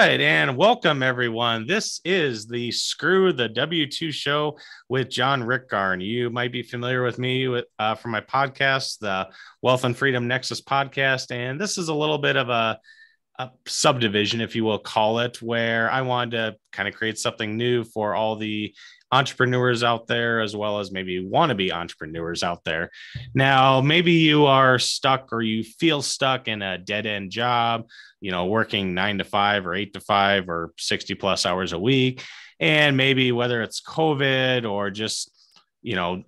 right, and welcome everyone. This is the Screw the W2 show with John Rickgarn. You might be familiar with me from my podcast, the Wealth and Freedom Nexus podcast, and this is a little bit of a subdivision, if you will call it, where I wanted to kind of create something new for all the entrepreneurs out there, as well as maybe wannabe entrepreneurs out there. Now, maybe you are stuck or you feel stuck in a dead end job, working 9 to 5 or 8 to 5 or 60 plus hours a week. And maybe whether it's COVID or just,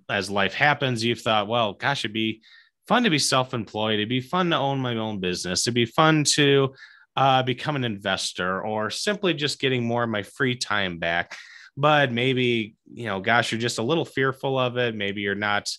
as life happens, you've thought, well, gosh, it'd be fun to be self-employed. It'd be fun to own my own business. It'd be fun to become an investor or simply just getting more of my free time back. But maybe, gosh, you're just a little fearful of it. Maybe you're not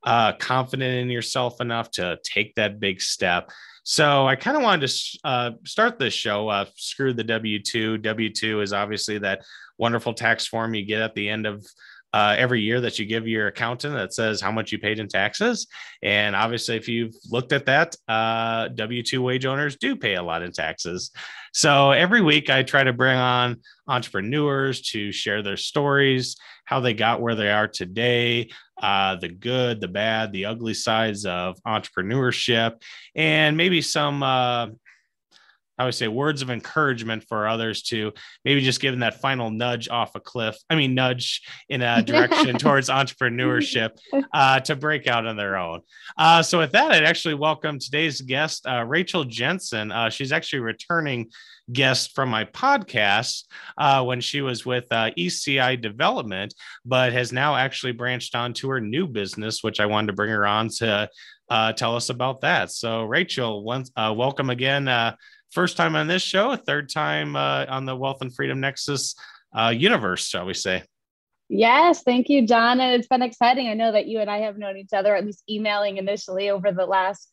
confident in yourself enough to take that big step. So I kind of wanted to start this show, Screw the W-2. W-2 is obviously that wonderful tax form you get at the end of every year that you give your accountant that says how much you paid in taxes. And obviously, if you've looked at that, W-2 wage owners do pay a lot in taxes. So every week I try to bring on entrepreneurs to share their stories, how they got where they are today, the good, the bad, the ugly sides of entrepreneurship, and maybe some I would say words of encouragement for others to maybe just give them that final nudge off a cliff. Nudge in a direction towards entrepreneurship to break out on their own. So with that, I'd actually welcome today's guest, Rachel Jensen. She's actually a returning guest from my podcast when she was with ECI Development, but has now actually branched on to her new business, which I wanted to bring her on to tell us about that. So Rachel, welcome again. First time on this show, third time on the Wealth and Freedom Nexus universe, shall we say. Yes, thank you, John. And it's been exciting. I know that you and I have known each other, at least emailing initially over the last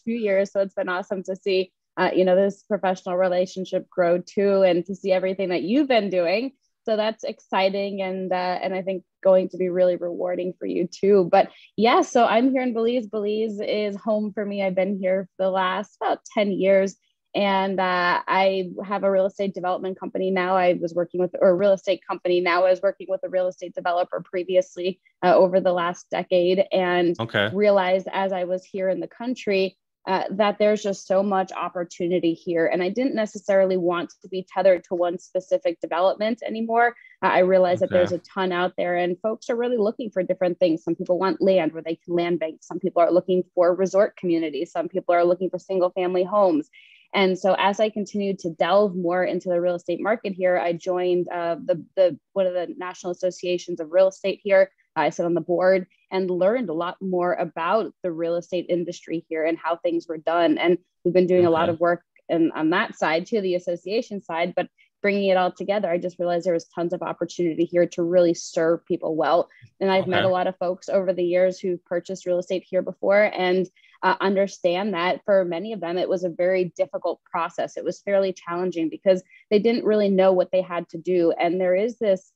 few years. So it's been awesome to see, this professional relationship grow too, and to see everything that you've been doing. So that's exciting. And I think going to be really rewarding for you too. But yeah, so I'm here in Belize. Belize is home for me. I've been here for the last about 10 years. And I have a real estate development company now. I was working with a real estate company. Now I was working with a real estate developer previously over the last decade, and realized as I was here in the country that there's just so much opportunity here. And I didn't necessarily want to be tethered to one specific development anymore. I realized that there's a ton out there, and folks are really looking for different things. Some people want land where they can land bank. Some people are looking for resort communities. Some people are looking for single family homes. And so as I continued to delve more into the real estate market here, I joined the one of the national associations of real estate here. I sit on the board and learned a lot more about the real estate industry here and how things were done. And we've been doing a lot of work on that side too, the association side, but bringing it all together, I just realized there was tons of opportunity here to really serve people well. And I've met a lot of folks over the years who've purchased real estate here before, and understand that for many of them, it was a very difficult process. It was fairly challenging because they didn't really know what they had to do. And there is this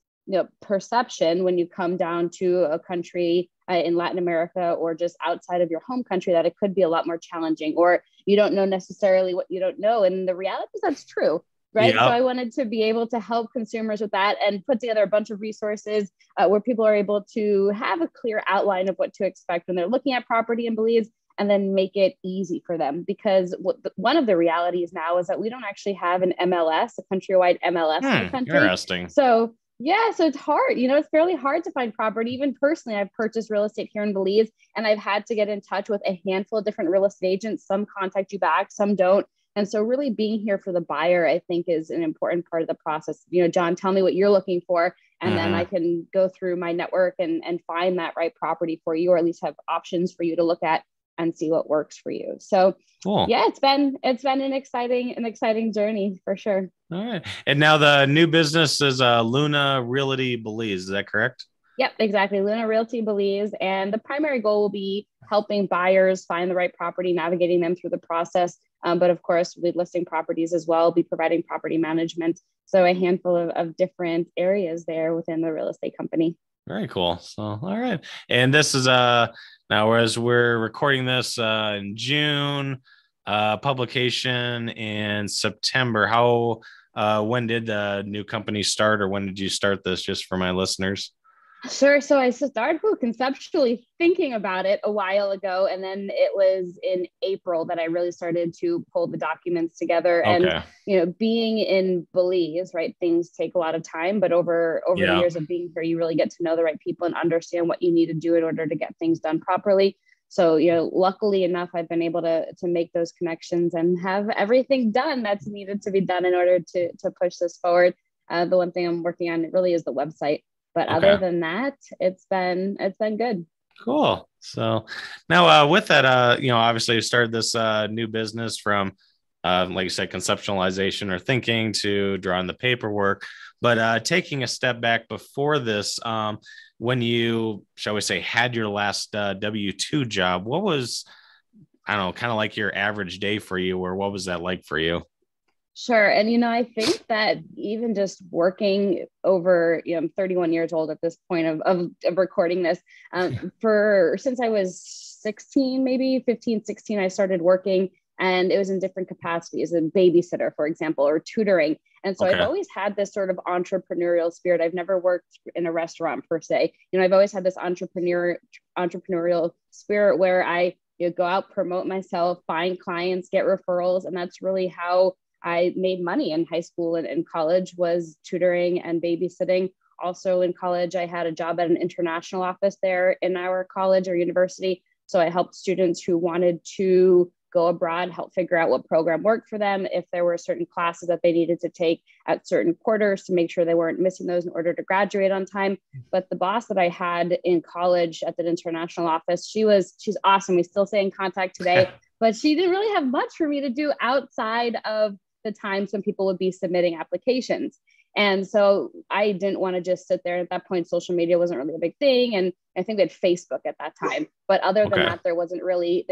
perception when you come down to a country in Latin America or just outside of your home country that it could be a lot more challenging, or you don't know necessarily what you don't know. And the reality is that's true. Right. Yep. So I wanted to be able to help consumers with that and put together a bunch of resources where people are able to have a clear outline of what to expect when they're looking at property in Belize, and then make it easy for them. Because one of the realities now is that we don't actually have an MLS, a countrywide MLS in the country. Interesting. So it's hard. It's fairly hard to find property. Even personally, I've purchased real estate here in Belize, and I've had to get in touch with a handful of different real estate agents. Some contact you back, some don't. And so really being here for the buyer, I think, is an important part of the process. John, tell me what you're looking for, and then I can go through my network and find that right property for you, or at least have options for you to look at and see what works for you. So yeah, it's been an exciting journey for sure. All right. And now the new business is Luna Realty Belize. Is that correct? Yep, exactly. Luna Realty Belize. And the primary goal will be helping buyers find the right property, navigating them through the process. But of course, we'll be listing properties as well, be providing property management. So a handful of different areas there within the real estate company. Very cool. So, all right. And this is now as we're recording this in June, publication in September. How When did the new company start, or when did you start this, just for my listeners? Sure. So I started conceptually thinking about it a while ago. And then it was in April that I really started to pull the documents together. And, Okay. being in Belize, right, things take a lot of time, but over the Yeah. years of being here, you really get to know the right people and understand what you need to do in order to get things done properly. So, luckily enough, I've been able to make those connections and have everything done that's needed to be done in order to push this forward. The one thing I'm working on really is the website, but other Okay. than that, it's been good. Cool. So now, with that, obviously you started this new business from, like you said, conceptualization or thinking to drawing the paperwork. But taking a step back before this, when you, shall we say, had your last W-2 job, what was, I don't know, kind of like your average day for you, or what was that like for you? Sure. And, I think that even just working over, I'm 31 years old at this point of recording this, for since I was 16, maybe 15, 16, I started working, and it was in different capacities, a babysitter, for example, or tutoring. And so I've Okay. always had this sort of entrepreneurial spirit. I've never worked in a restaurant per se. I've always had this entrepreneurial spirit where I, go out, promote myself, find clients, get referrals. And that's really how I made money in high school and in college, was tutoring and babysitting. Also in college, I had a job at an international office there in our college or university. So I helped students who wanted to go abroad, help figure out what program worked for them, if there were certain classes that they needed to take at certain quarters to make sure they weren't missing those in order to graduate on time. But the boss that I had in college at the international office, she's awesome. We still stay in contact today, but she didn't really have much for me to do outside of the times when people would be submitting applications. And so I didn't want to just sit there. At that point, social media wasn't really a big thing. And I think we had Facebook at that time. But other than Okay. that, there wasn't really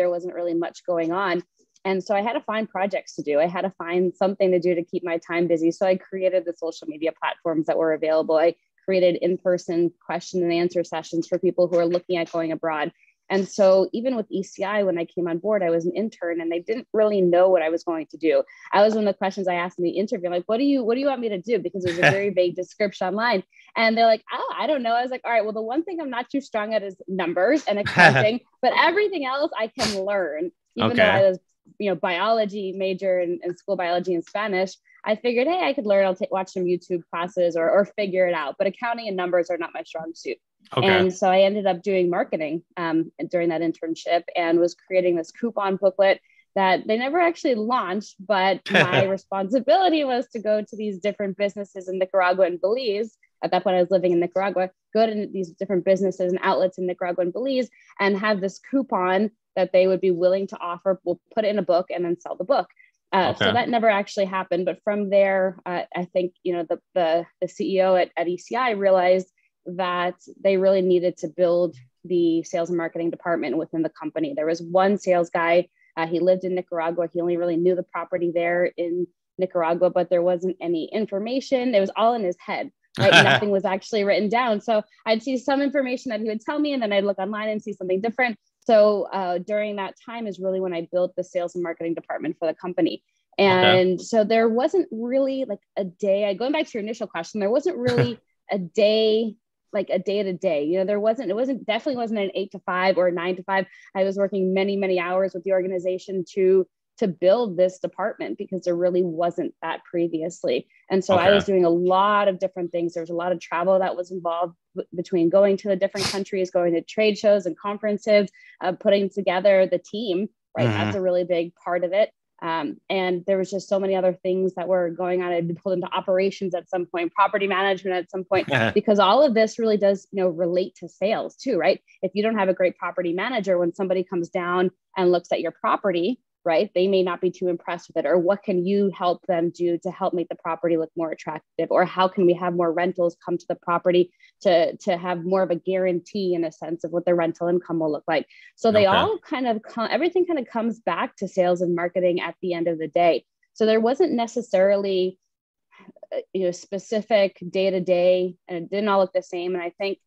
much going on. And so I had to find projects to do. I had to find something to do to keep my time busy. So I created the social media platforms that were available. I created in-person question and answer sessions for people who are looking at going abroad. And so even with ECI, when I came on board, I was an intern and they didn't really know what I was going to do. I was one of the questions I asked in the interview, like, what do you want me to do? Because there's a very vague description online. And they're like, oh, I don't know. I was like, all right, well, the one thing I'm not too strong at is numbers and accounting, but everything else I can learn, even though I Okay. was, biology major and school biology and Spanish. I figured, hey, I could learn. Watch some YouTube classes or figure it out. But accounting and numbers are not my strong suit. Okay. And so I ended up doing marketing during that internship and was creating this coupon booklet that they never actually launched, but my responsibility was to go to these different businesses in Nicaragua and Belize. At that point, I was living in Nicaragua, go to these different businesses and outlets in Nicaragua and Belize and have this coupon that they would be willing to offer. We'll put it in a book and then sell the book. So Okay. that never actually happened. But from there, I think, the CEO at ECI realized that they really needed to build the sales and marketing department within the company. There was one sales guy. He lived in Nicaragua. He only really knew the property there in Nicaragua, but there wasn't any information. It was all in his head, right? Nothing was actually written down. So I'd see some information that he would tell me, and then I'd look online and see something different. So during that time is really when I built the sales and marketing department for the company. Okay. And so there wasn't really like a day, going back to your initial question, there wasn't really a day, like a day to day. Definitely wasn't an 8 to 5 or a 9 to 5. I was working many, many hours with the organization to build this department because there really wasn't that previously. And so I Okay. was doing a lot of different things. There was a lot of travel that was involved between going to the different countries, going to trade shows and conferences, putting together the team, right? That's Hmm. a really big part of it. And there was just so many other things that were going on. I'd been pulled into operations at some point, property management at some point, because all of this really does, relate to sales too, right? If you don't have a great property manager, when somebody comes down and looks at your property, right, they may not be too impressed with it. Or what can you help them do to help make the property look more attractive? Or how can we have more rentals come to the property to have more of a guarantee in a sense of what the rental income will look like? So they Okay. all kind of everything kind of comes back to sales and marketing at the end of the day. So there wasn't necessarily specific day to day, and it didn't all look the same. And I think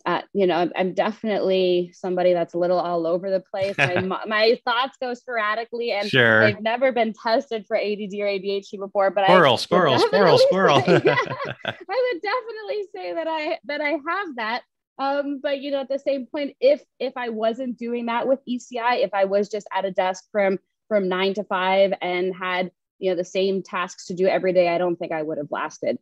I'm definitely somebody that's a little all over the place. My thoughts go sporadically, and Sure. I've never been tested for ADD or ADHD before, but Squirrel, I would squirrel, squirrel, definitely squirrel. say, yeah, I would definitely say that I have that. But at the same point, if I wasn't doing that with ECI, if I was just at a desk from 9 to 5 and had the same tasks to do every day, I don't think I would have lasted.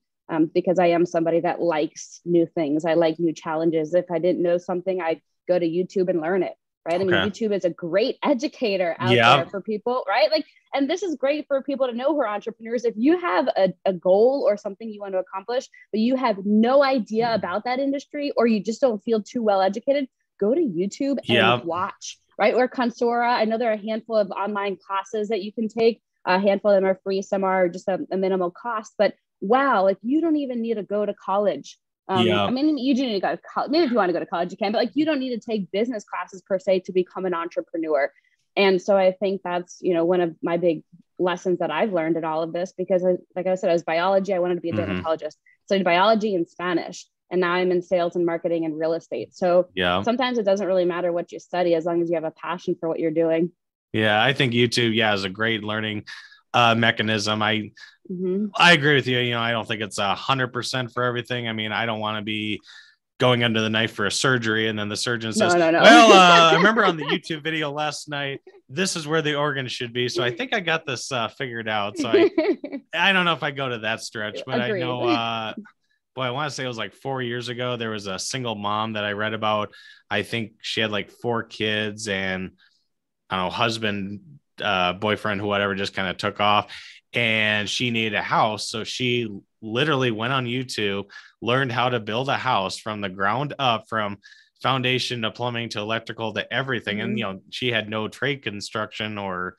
Because I am somebody that likes new things. I like new challenges. If I didn't know something, I'd go to YouTube and learn it, right? I mean, YouTube is a great educator out there for people, right? Like, and this is great for people to know who are entrepreneurs. If you have a goal or something you want to accomplish, but you have no idea about that industry, or you just don't feel too well educated, go to YouTube and watch, right? Or Coursera. I know there are a handful of online classes that you can take. A handful of them are free. Some are just a minimal cost, but wow, like you don't even need to go to college. I mean, you do need to go to college. Maybe if you want to go to college, you can, but like you don't need to take business classes per se to become an entrepreneur. And so I think that's, one of my big lessons that I've learned in all of this, because like I said, I was biology. I wanted to be a dermatologist. Studied biology and Spanish. And now I'm in sales and marketing and real estate. So sometimes it doesn't really matter what you study as long as you have a passion for what you're doing. Yeah, I think YouTube, is a great learning mechanism. I agree with you. I don't think it's 100% for everything. I mean, I don't want to be going under the knife for a surgery and then the surgeon says, no. Well, I remember on the YouTube video last night, this is where the organ should be. So I think I got this figured out. So I don't know if I go to that stretch, but Agreed. I know, I want to say it was like 4 years ago. There was a single mom that I read about. I think she had like 4 kids and I don't know, husband, boyfriend, whatever, just kind of took off and she needed a house. So she literally went on YouTube, learned how to build a house from the ground up, from foundation to plumbing to electrical to everything. And, she had no trade construction or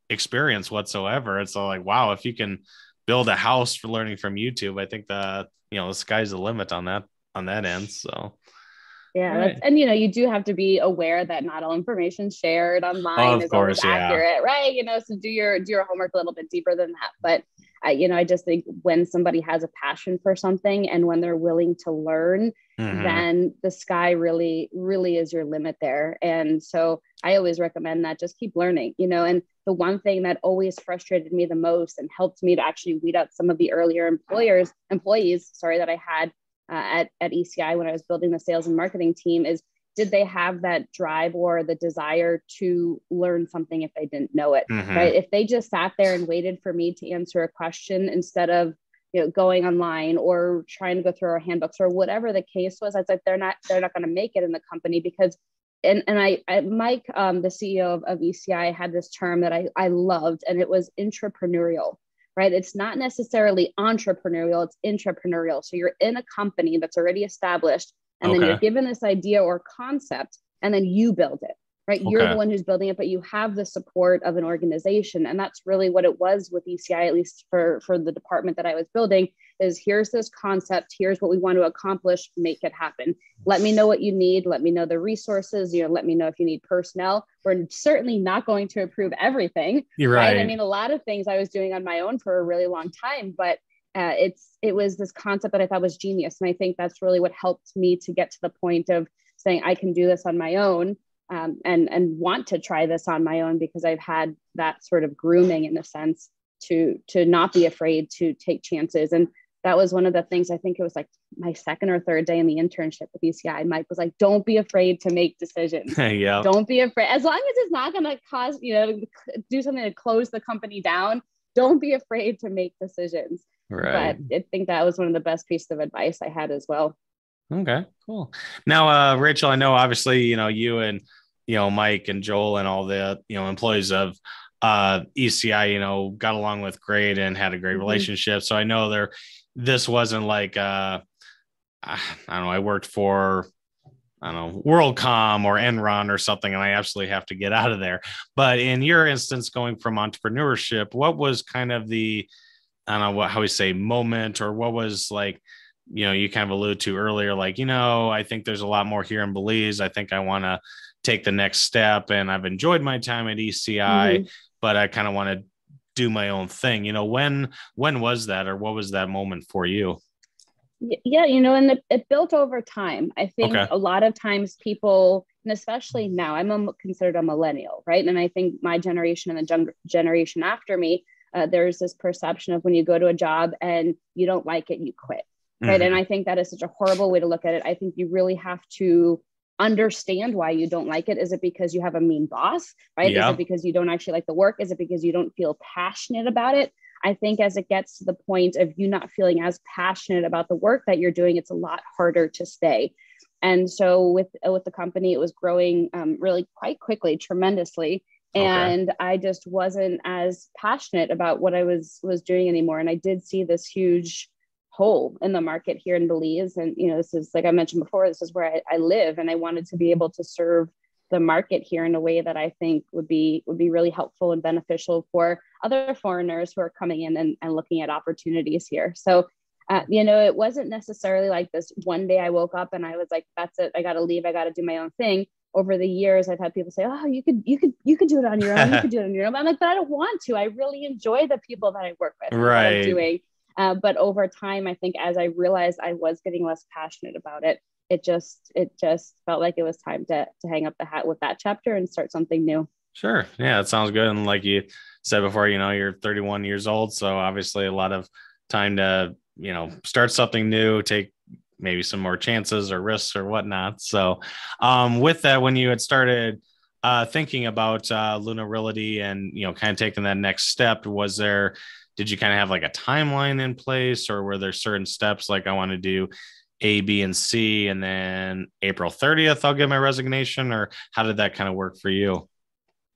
experience whatsoever. It's all like, wow, if you can build a house for learning from YouTube, I think the sky's the limit on that end. So yeah, right. And you do have to be aware that not all information shared online is always accurate, right? So do your homework a little bit deeper than that. But I just think when somebody has a passion for something and when they're willing to learn, then the sky really, really is your limit there. And so I always recommend that just keep learning, and the one thing that always frustrated me the most and helped me to actually weed out some of the earlier employees, that I had at ECI when I was building the sales and marketing team is, did they have that drive or the desire to learn something if they didn't know it, right? If they just sat there and waited for me to answer a question instead of, going online or trying to go through our handbooks or whatever the case was, I was like, they're not going to make it in the company because, and Mike, the CEO of ECI had this term that I loved, and it was intrapreneurial. Right? It's not necessarily entrepreneurial, it's intrapreneurial. So you're in a company that's already established, and then you're given this idea or concept, and then you build it, right? You're the one who's building it, but you have the support of an organization. And that's really what it was with ECI, at least for the department that I was building, is here's this concept, here's what we want to accomplish, make it happen. Let me know what you need. Let me know the resources, let me know if you need personnel. We're certainly not going to approve everything. You're right. I mean, a lot of things I was doing on my own for a really long time, but it was this concept that I thought was genius. And I think that's really what helped me to get to the point of saying, I can do this on my own. And want to try this on my own because I've had that sort of grooming in a sense to not be afraid to take chances. And that was one of the things, I think it was like my second or third day in the internship with ECI. Mike was like, don't be afraid to make decisions. Don't be afraid. As long as it's not going to cause, do something to close the company down, don't be afraid to make decisions. Right. But I think that was one of the best pieces of advice I had as well. Okay, cool. Now, Rachel, I know obviously, you and, Mike and Joel and all the, employees of ECI, got along with great and had a great relationship. So I know this wasn't like, I don't know, I worked for, WorldCom or Enron or something, and I absolutely have to get out of there. But in your instance, going from entrepreneurship, what was kind of the, I don't know how we say moment, or what was like, you kind of alluded to earlier, like, I think there's a lot more here in Belize. I think I want to take the next step, and I've enjoyed my time at ECI, but I kind of want to do my own thing. When was that, or what was that moment for you? Yeah, and it built over time. I think Okay. a lot of times people, and especially now, considered a millennial, right? And I think my generation and the generation after me, there's this perception of when you go to a job and you don't like it, you quit, right? And Hmm. I think that is such a horrible way to look at it. I think you really have to understand why you don't like it. Is it because you have a mean boss, right? Is it Yeah. because you don't actually like the work? Is it because you don't feel passionate about it? I think as it gets to the point of you not feeling as passionate about the work that you're doing, it's a lot harder to stay. And so with the company, it was growing really quite quickly, tremendously. Okay. And I just wasn't as passionate about what I was doing anymore. And I did see this huge hole in the market here in Belize. And this is, like I mentioned before, this is where I live, and I wanted to be able to serve the market here in a way that I think would be really helpful and beneficial for other foreigners who are coming in and looking at opportunities here. So, it wasn't necessarily like this one day I woke up and I was like, that's it, I got to leave, I got to do my own thing. Over the years, I've had people say, "Oh, you could do it on your own. You could do it on your own." But I'm like, but I don't want to. I really enjoy the people that I work with and what I'm Right. doing. But over time, I think as I realized I was getting less passionate about it, it just felt like it was time to hang up the hat with that chapter and start something new. Sure. Yeah, it sounds good. And like you said before, you're 31 years old. So obviously a lot of time to, start something new, take maybe some more chances or risks or whatnot. So with that, when you had started thinking about Lunarility and, kind of taking that next step, did you kind of have like a timeline in place, or were there certain steps like I want to do A, B, and C, and then April 30th, I'll get my resignation, or how did that kind of work for you?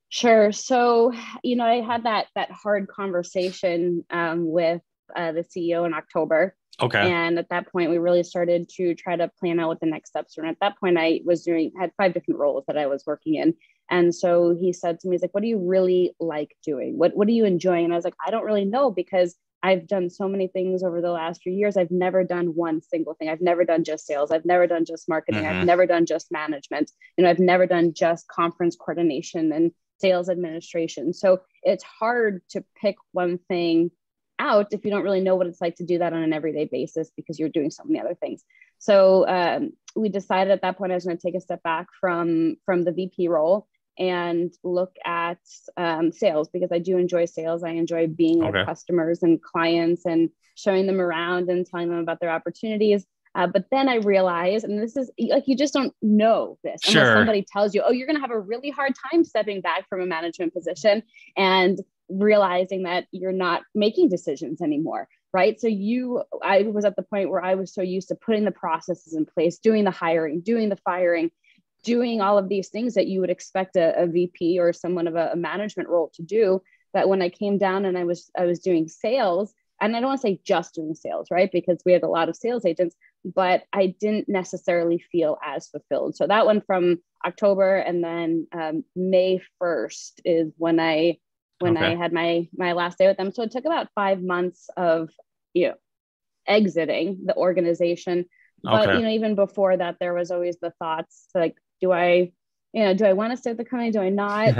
Sure. So, I had that hard conversation with the CEO in October. Okay. And at that point, we really started to try to plan out what the next steps were. And at that point, had 5 different roles that I was working in. And so he said to me, he's like, "What do you really like doing? What are you enjoying?" And I was like, "I don't really know, because I've done so many things over the last few years. I've never done one single thing. I've never done just sales. I've never done just marketing. I've Hmm. never done just management. I've never done just conference coordination and sales administration. So it's hard to pick one thing out if you don't really know what it's like to do that on an everyday basis, because you're doing so many other things." So we decided at that point I was going to take a step back from the VP role and look at sales, because I do enjoy sales. I enjoy being with Okay. customers and clients and showing them around and telling them about their opportunities. But then I realized, and this is like, you just don't know this unless Sure. somebody tells you, "Oh, you're going to have a really hard time stepping back from a management position and realizing that you're not making decisions anymore." Right. So I was at the point where I was so used to putting the processes in place, doing the hiring, doing the firing, doing all of these things that you would expect a VP or someone of a management role to do, that when I came down and I was doing sales, and I don't want to say just doing sales, right? Because we had a lot of sales agents, but I didn't necessarily feel as fulfilled. So that went from October, and then May 1st is when I Okay. had my last day with them. So it took about 5 months of you know exiting the organization. But Okay. even before that, there was always the thoughts like, do I want to stay with the company? Do I not?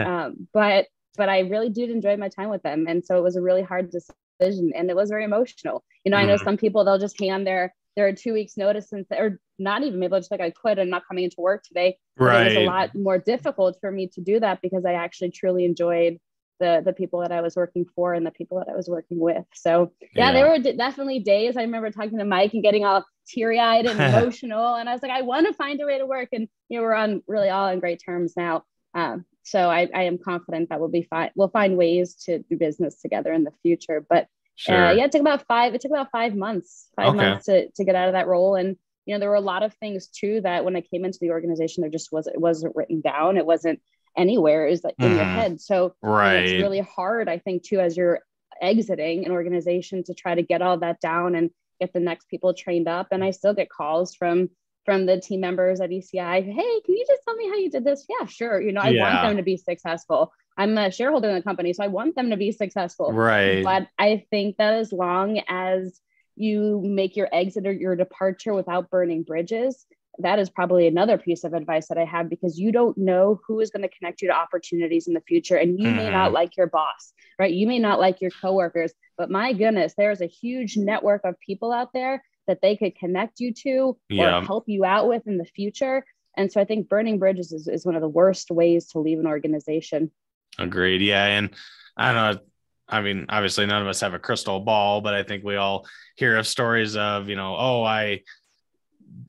But I really did enjoy my time with them, and so it was a really hard decision, and it was very emotional. I know Mhm. some people, they'll just hand their 2 weeks notice, and or not even, maybe just like, "I quit, I'm not coming into work today." But it was a Right. lot more difficult for me to do that, because I actually truly enjoyed the people that I was working for and the people that I was working with. So yeah, there Yeah. were definitely days I remember talking to Mike and getting all teary eyed and emotional. And I was like, I want to find a way to work. And we're on really all on great terms now. So I am confident that we'll be fine. We'll find ways to do business together in the future. But Sure. yeah, it took about 5 months, five Okay. months to get out of that role. And there were a lot of things too that when I came into the organization, there just wasn't, it wasn't written down. It wasn't anywhere. Is like in your Hmm. head. So it's Right. really hard, I think, too, as you're exiting an organization, to try to get all that down and get the next people trained up. And I still get calls from the team members at ECI. "Hey, can you just tell me how you did this?" Yeah, sure. I want them Yeah. to be successful. I'm a shareholder in the company, so I want them to be successful. Right. But I think that as long as you make your exit or your departure without burning bridges, that is probably another piece of advice that I have, because you don't know who is going to connect you to opportunities in the future. And you may not Hmm. like your boss, right? You may not like your coworkers, but my goodness, there's a huge network of people out there that they could connect you to or Yeah. help you out with in the future. And so I think burning bridges is one of the worst ways to leave an organization. Agreed. Yeah. And I don't know. I mean, obviously none of us have a crystal ball, but I think we all hear of stories of, oh, I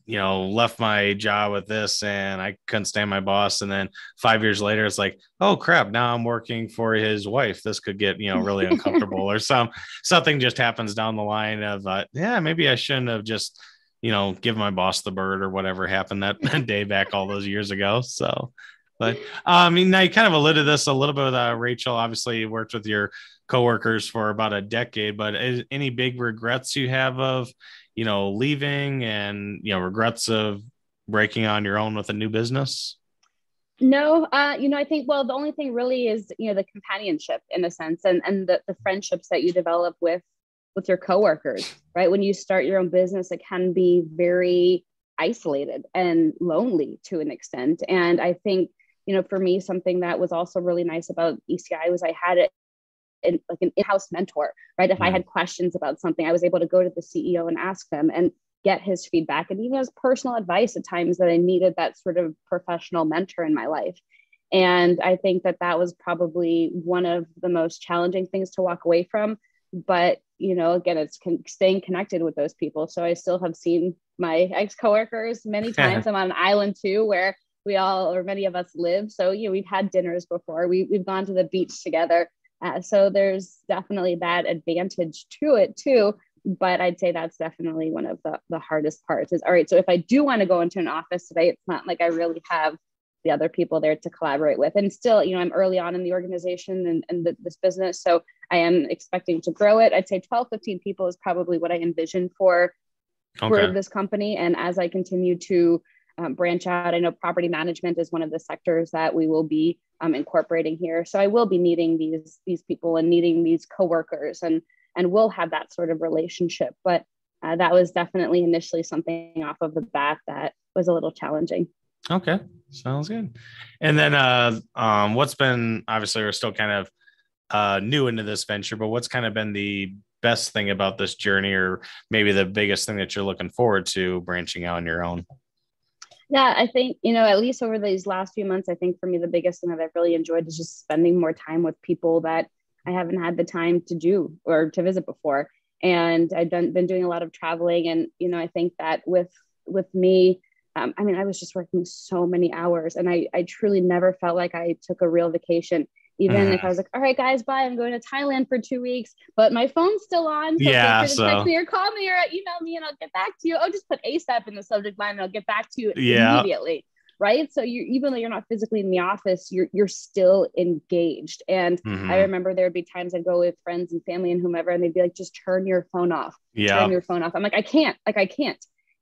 left my job with this and I couldn't stand my boss. And then 5 years later, it's like, oh crap, now I'm working for his wife. This could get, really uncomfortable or something just happens down the line of, yeah, maybe I shouldn't have just, give my boss the bird or whatever happened that day back all those years ago. So, but I mean, now you kind of alluded to this a little bit with Rachel. Obviously, you worked with your coworkers for about a decade, but any big regrets you have of, leaving and, regrets of breaking on your own with a new business? No, I think, well, the only thing really is, the companionship in a sense, and the friendships that you develop with your coworkers, right? When you start your own business, it can be very isolated and lonely to an extent. And I think, for me, something that was also really nice about ECI was I had it in, like an in-house mentor, right? If I had questions about something, I was able to go to the CEO and ask them and get his feedback and even his personal advice at times that I needed that sort of professional mentor in my life. And I think that was probably one of the most challenging things to walk away from. But, again, it's staying connected with those people. So I still have seen my ex-coworkers many times. I'm on an island too, where we all, or many of us live. So, we've had dinners before. We've gone to the beach together. So there's definitely that advantage to it too. But I'd say that's definitely one of the hardest parts is, all right, so if I do want to go into an office today, it's not like I really have the other people there to collaborate with. And still, I'm early on in the organization and this business. So I am expecting to grow it. I'd say 12, 15 people is probably what I envision for this company. And as I continue to branch out, I know property management is one of the sectors that we will be incorporating here. So I will be needing these people and needing these coworkers and we'll have that sort of relationship. But that was definitely initially something off of the bat that was a little challenging. Okay. Sounds good. And then what's been, obviously we're still kind of new into this venture, but what's kind of been the best thing about this journey, or maybe the biggest thing that you're looking forward to branching out on your own? Yeah, I think, at least over these last few months, I think for me, the biggest thing that I've really enjoyed is just spending more time with people that I haven't had the time to do or to visit before. And I've been doing a lot of traveling. And, I think that with me, I was just working so many hours and I truly never felt like I took a real vacation. Even if I was like, all right, guys, bye, I'm going to Thailand for 2 weeks, but my phone's still on. So feel free to text me or call me or email me and I'll get back to you. Oh, just put ASAP in the subject line and I'll get back to you immediately. Right. So even though you're not physically in the office, you're still engaged. And I remember there would be times I'd go with friends and family and whomever, and they'd be like, just turn your phone off. Turn your phone off. I'm like, I can't.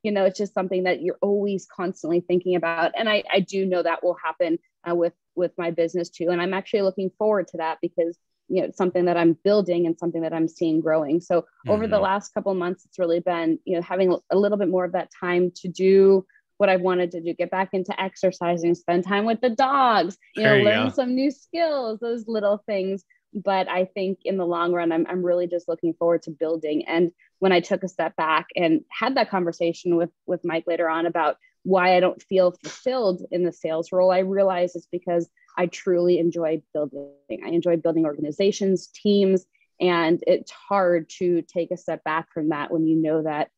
It's just something that you're always constantly thinking about. And I do know that will happen with my business too. And I'm actually looking forward to that because, it's something that I'm building and something that I'm seeing growing. So over the last couple of months, it's really been, having a little bit more of that time to do what I wanted to do, get back into exercising, spend time with the dogs, learn some new skills, those little things. But I think in the long run, I'm really just looking forward to building. And when I took a step back and had that conversation with Mike later on about why I don't feel fulfilled in the sales role, I realized it's because I truly enjoy building. I enjoy building organizations, teams, and it's hard to take a step back from that when you know that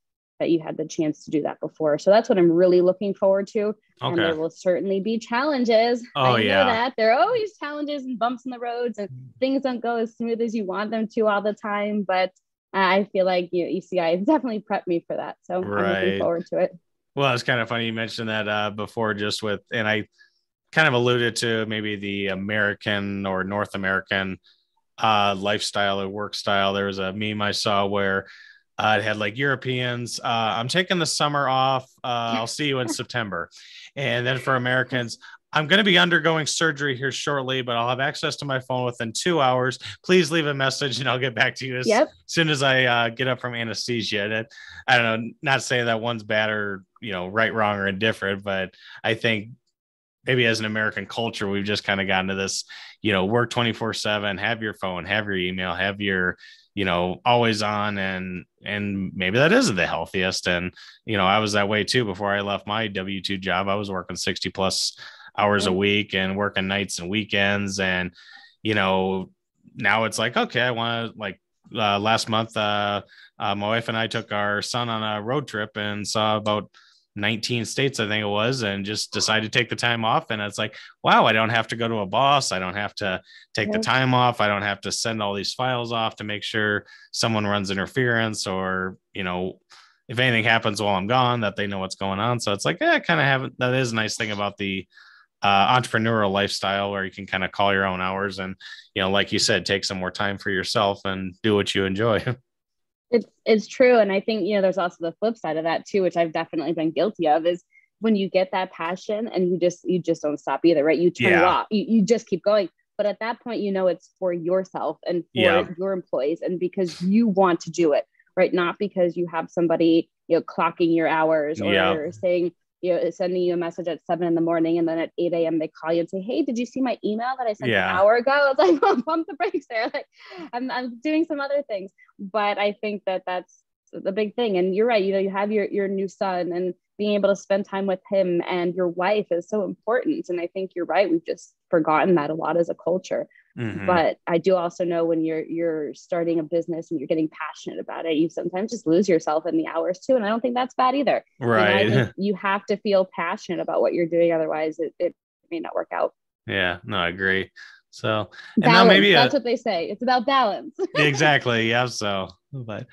you had the chance to do that before. So that's what I'm really looking forward to. Okay. And there will certainly be challenges. I know that there are always challenges and bumps in the roads and things don't go as smooth as you want them to all the time. But I feel like ECI has definitely prepped me for that. So I'm looking forward to it. Well, it's kind of funny you mentioned that before, and I kind of alluded to maybe the American or North American lifestyle or work style. There was a meme I saw where it had like Europeans, I'm taking the summer off. I'll see you in September. And then for Americans, I'm going to be undergoing surgery here shortly, but I'll have access to my phone within 2 hours. Please leave a message and I'll get back to you as soon as I get up from anesthesia. And I don't know, not saying that one's bad or, right, wrong, or indifferent, but I think maybe as an American culture, we've just kind of gotten to this, work 24/7, have your phone, have your email, have your, always on. And maybe that isn't the healthiest. And, I was that way too. Before I left my W-2 job, I was working 60 plus hours a week and working nights and weekends. And, now it's like, okay, I want to like, last month, my wife and I took our son on a road trip and saw about 19 states, I think it was, and just decided to take the time off. And it's like, wow, I don't have to go to a boss. I don't have to take the time off. I don't have to send all these files off to make sure someone runs interference or, if anything happens while I'm gone, that they know what's going on. So it's like, kind of have that is a nice thing about the entrepreneurial lifestyle where you can kind of call your own hours and, like you said, take some more time for yourself and do what you enjoy. It's true. And I think, there's also the flip side of that too, which I've definitely been guilty of, is when you get that passion and you just don't stop either, right? You turn it off, you just keep going. But at that point, it's for yourself and for your employees and because you want to do it, right? Not because you have somebody, clocking your hours or saying, sending you a message at 7 a.m. and then at 8 a.m. they call you and say, hey, did you see my email that I sent an hour ago? I was like, well, pump the brakes there. Like I'm doing some other things, but I think that's the big thing. And you're right. You have your new son and being able to spend time with him and your wife is so important. And I think you're right. We've just forgotten that a lot as a culture. Mm-hmm. But I do also know when you're starting a business and you're getting passionate about it, you sometimes just lose yourself in the hours too. And I don't think that's bad either. Right. I think you have to feel passionate about what you're doing. Otherwise it may not work out. Yeah, no, I agree. So and balance, now maybe that's what they say. It's about balance. Exactly. Yeah. So, but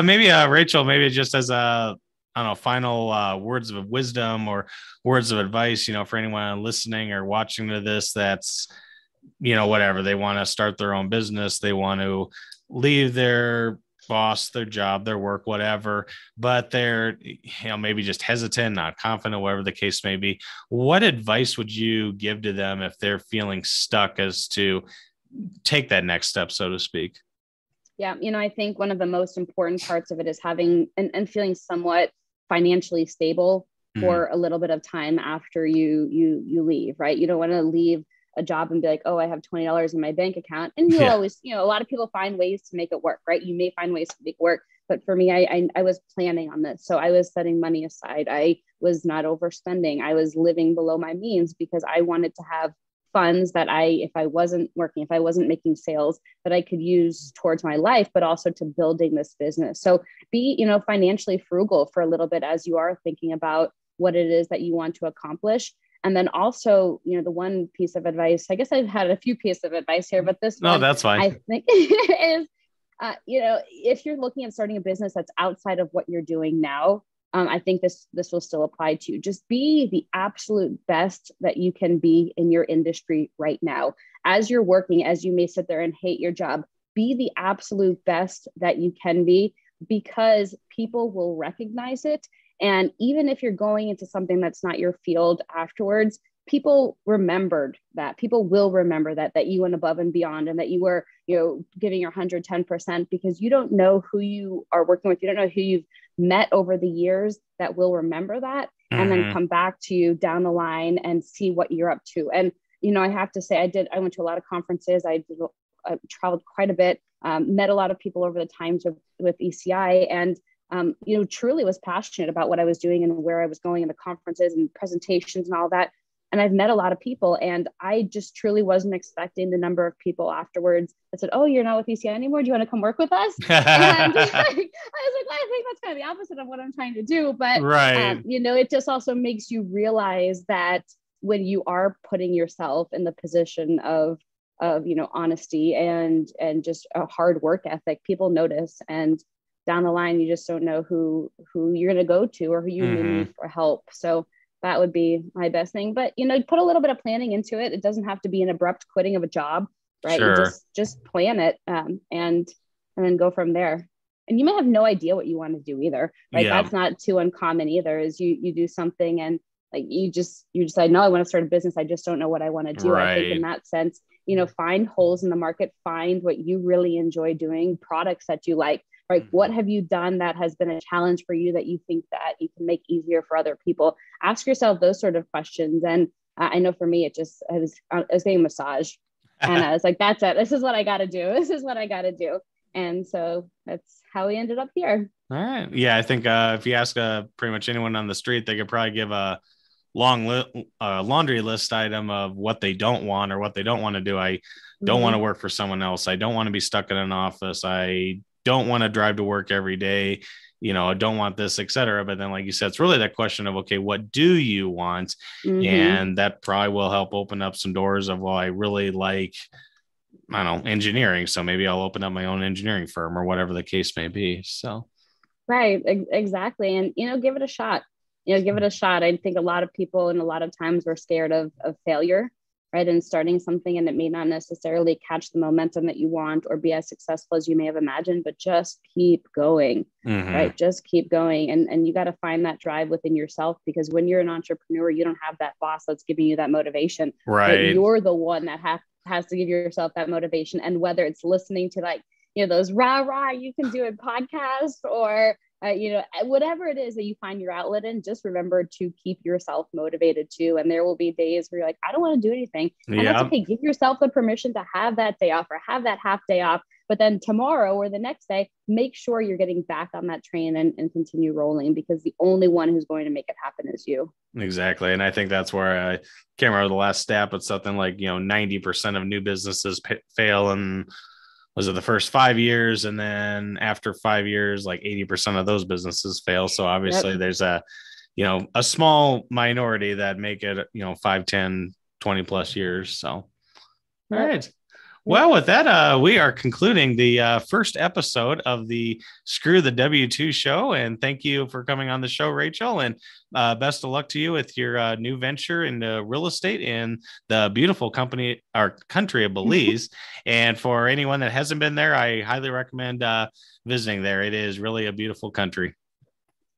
maybe Rachel, maybe just as a, I don't know, final words of wisdom or words of advice, for anyone listening or watching to this, that's, whatever, they want to start their own business. They want to leave their boss, their job, their work, whatever, but they're, maybe just hesitant, not confident, whatever the case may be. What advice would you give to them if they're feeling stuck as to take that next step, so to speak? Yeah. I think one of the most important parts of it is having and feeling somewhat financially stable for a little bit of time after you leave, right? You don't want to leave a job and be like, oh, I have $20 in my bank account. And you'll always, a lot of people find ways to make it work, right? You may find ways to make it work. But for me, I was planning on this. So I was setting money aside. I was not overspending. I was living below my means because I wanted to have funds that if I wasn't working, if I wasn't making sales, that I could use towards my life, but also to building this business. So be, financially frugal for a little bit as you are thinking about what it is that you want to accomplish. And then also, the one piece of advice, I guess I've had a few pieces of advice here, but this one, that's fine. I think is, if you're looking at starting a business that's outside of what you're doing now, I think this will still apply to you. Just be the absolute best that you can be in your industry right now. As you're working, as you may sit there and hate your job, be the absolute best that you can be because people will recognize it. And even if you're going into something that's not your field afterwards, people remembered that. People will remember that you went above and beyond and that you were, giving your 110% because you don't know who you are working with. You don't know who you've met over the years that will remember that and then come back to you down the line and see what you're up to. And, I have to say, I went to a lot of conferences. I traveled quite a bit, met a lot of people over the times with ECI and, truly was passionate about what I was doing and where I was going in the conferences and presentations and all that. And I've met a lot of people and I just truly wasn't expecting the number of people afterwards that said, oh, you're not with ECI anymore. Do you want to come work with us? And I was like, well, I think that's kind of the opposite of what I'm trying to do. But, right. It just also makes you realize that when you are putting yourself in the position of honesty and just a hard work ethic, people notice. And down the line, you just don't know who you're going to go to or who you need for help. So that would be my best thing. But, put a little bit of planning into it. It doesn't have to be an abrupt quitting of a job, right? Sure. You just plan it and then go from there. And you may have no idea what you want to do either, right? Yeah. That's not too uncommon either, is you do something and like you decide, no, I want to start a business. I just don't know what I want to do. Right. I think in that sense, find holes in the market, find what you really enjoy doing, products that you like. Right. What have you done that has been a challenge for you that you think that you can make easier for other people? Ask yourself those sort of questions. And I know for me, I was getting a massage, and I was like, that's it. This is what I got to do. This is what I got to do. And so that's how we ended up here. All right. Yeah, I think if you ask pretty much anyone on the street, they could probably give a laundry list item of what they don't want or what they don't want to do. I don't want to work for someone else. I don't want to be stuck in an office. I don't want to drive to work every day. I don't want this, etc. But then, like you said, it's really that question of, okay, what do you want? And that probably will help open up some doors of, well, I really like, I don't know, engineering. So maybe I'll open up my own engineering firm or whatever the case may be. So. Right. Exactly. And, give it a shot. Give it a shot. I think a lot of people and a lot of times we're scared of failure, right? And starting something, and it may not necessarily catch the momentum that you want or be as successful as you may have imagined, but just keep going, right? Just keep going. And you got to find that drive within yourself, because when you're an entrepreneur, you don't have that boss that's giving you that motivation. Right. You're the one that has to give yourself that motivation. And whether it's listening to those rah, you can do it podcasts, or whatever it is that you find your outlet in, just remember to keep yourself motivated too. And there will be days where you're like, I don't want to do anything. And that's okay. Give yourself the permission to have that day off or have that half day off. But then tomorrow or the next day, make sure you're getting back on that train and continue rolling, because the only one who's going to make it happen is you. Exactly. And I think that's where I can't remember the last stat, but something like, 90% of new businesses fail. And was it the first 5 years? And then after 5 years, like 80% of those businesses fail. So obviously there's a small minority that make it, 5, 10, 20 plus years. So, all right. Well, with that, we are concluding the first episode of the Screw the W2 show. And thank you for coming on the show, Rachel. And best of luck to you with your new venture into real estate in the beautiful country of Belize. And for anyone that hasn't been there, I highly recommend visiting there. It is really a beautiful country.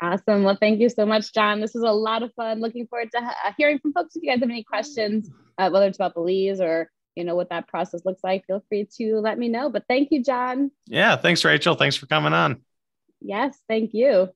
Awesome. Well, thank you so much, John. This is a lot of fun. Looking forward to hearing from folks. If you guys have any questions, whether it's about Belize or what that process looks like, feel free to let me know. But thank you, John. Yeah. Thanks, Rachel. Thanks for coming on. Yes. Thank you.